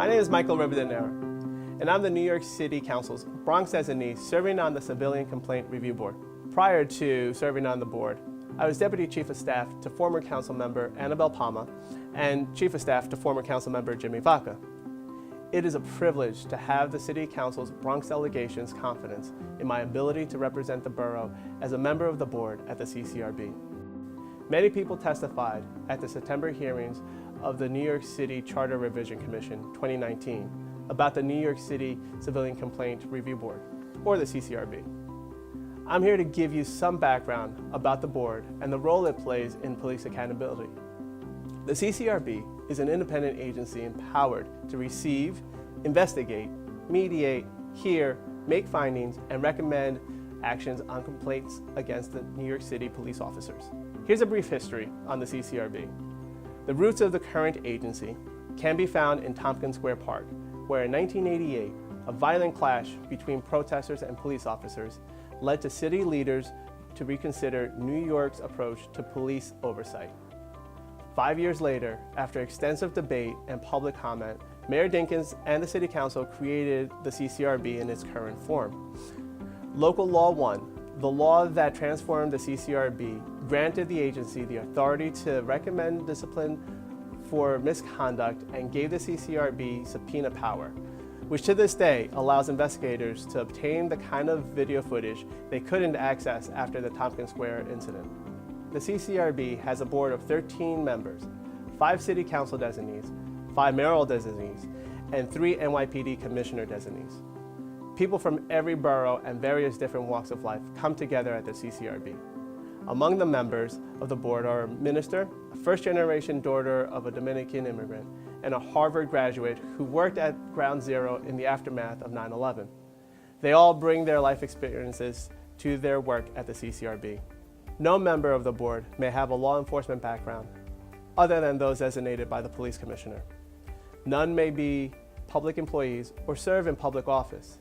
My name is Michael Rivadeneira, and I'm the New York City Council's Bronx designee serving on the Civilian Complaint Review Board. Prior to serving on the board, I was Deputy Chief of Staff to former Council Member Annabelle Palma and Chief of Staff to former Council Member Jimmy Vaca. It is a privilege to have the City Council's Bronx delegation's confidence in my ability to represent the borough as a member of the board at the Ccrb. Many people testified at the September hearings of the New York City Charter Revision Commission 2019 about the New York City Civilian Complaint Review Board, or the Ccrb. I'm here to give you some background about the board and the role it plays in police accountability. The Ccrb is an independent agency empowered to receive, investigate, mediate, hear, make findings, and recommend actions on complaints against the New York City police officers. Here's a brief history on the Ccrb. The roots of the current agency can be found in Tompkins Square Park, where in 1988, a violent clash between protesters and police officers led to city leaders to reconsider New York's approach to police oversight. 5 years later, after extensive debate and public comment, Mayor Dinkins and the City Council created the Ccrb in its current form. Local Law 1, the law that transformed the Ccrb, granted the agency the authority to recommend discipline for misconduct and gave the Ccrb subpoena power, which to this day allows investigators to obtain the kind of video footage they couldn't access after the Tompkins Square incident. The Ccrb has a board of 13 members, 5 City Council designees, 5 mayoral designees, and 3 NYPD commissioner designees. People from every borough and various different walks of life come together at the Ccrb. Among the members of the board are a minister, a first-generation daughter of a Dominican immigrant, and a Harvard graduate who worked at Ground Zero in the aftermath of 9/11. They all bring their life experiences to their work at the Ccrb. No member of the board may have a law enforcement background other than those designated by the police commissioner. None may be public employees or serve in public office.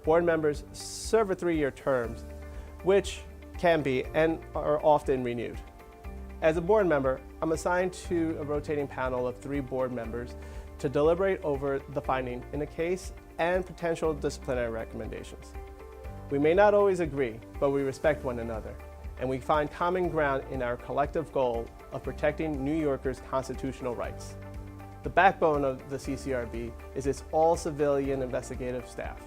Board members serve a 3-year terms, which can be and are often renewed. As a board member, I'm assigned to a rotating panel of 3 board members to deliberate over the finding in a case and potential disciplinary recommendations. We may not always agree, but we respect one another, and we find common ground in our collective goal of protecting New Yorkers' constitutional rights. The backbone of the Ccrb is its all-civilian investigative staff.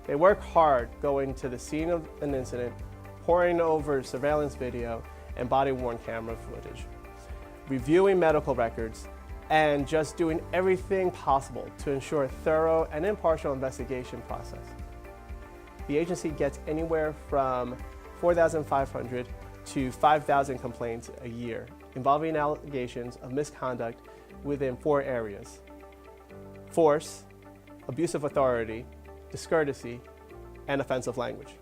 They work hard going to the scene of an incident, poring over surveillance video and body-worn camera footage, reviewing medical records, and just doing everything possible to ensure a thorough and impartial investigation process. The agency gets anywhere from 4,500 to 5,000 complaints a year involving allegations of misconduct within 4 areas: force, abuse of authority, discourtesy, and offensive language.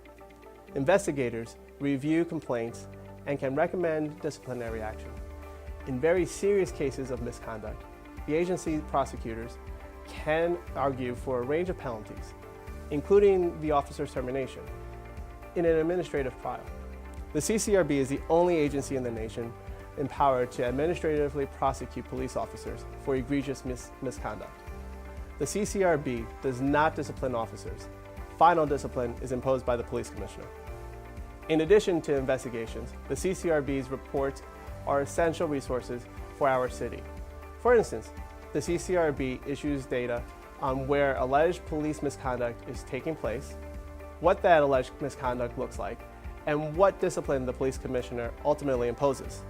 Investigators review complaints and can recommend disciplinary action. In very serious cases of misconduct, the agency prosecutors can argue for a range of penalties, including the officer's termination, in an administrative trial. The Ccrb is the only agency in the nation empowered to administratively prosecute police officers for egregious misconduct. The Ccrb does not discipline officers. Final discipline is imposed by the police commissioner. In addition to investigations, the Ccrb's reports are essential resources for our city. For instance, the Ccrb issues data on where alleged police misconduct is taking place, what that alleged misconduct looks like, and what discipline the police commissioner ultimately imposes.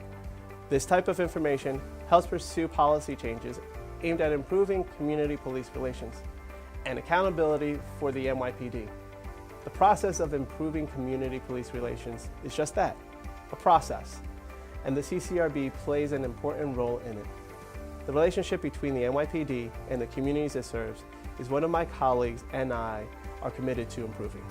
This type of information helps pursue policy changes aimed at improving community police relations and accountability for the NYPD. The process of improving community police relations is just that, a process, and the Ccrb plays an important role in it. The relationship between the NYPD and the communities it serves is one of my colleagues and I are committed to improving.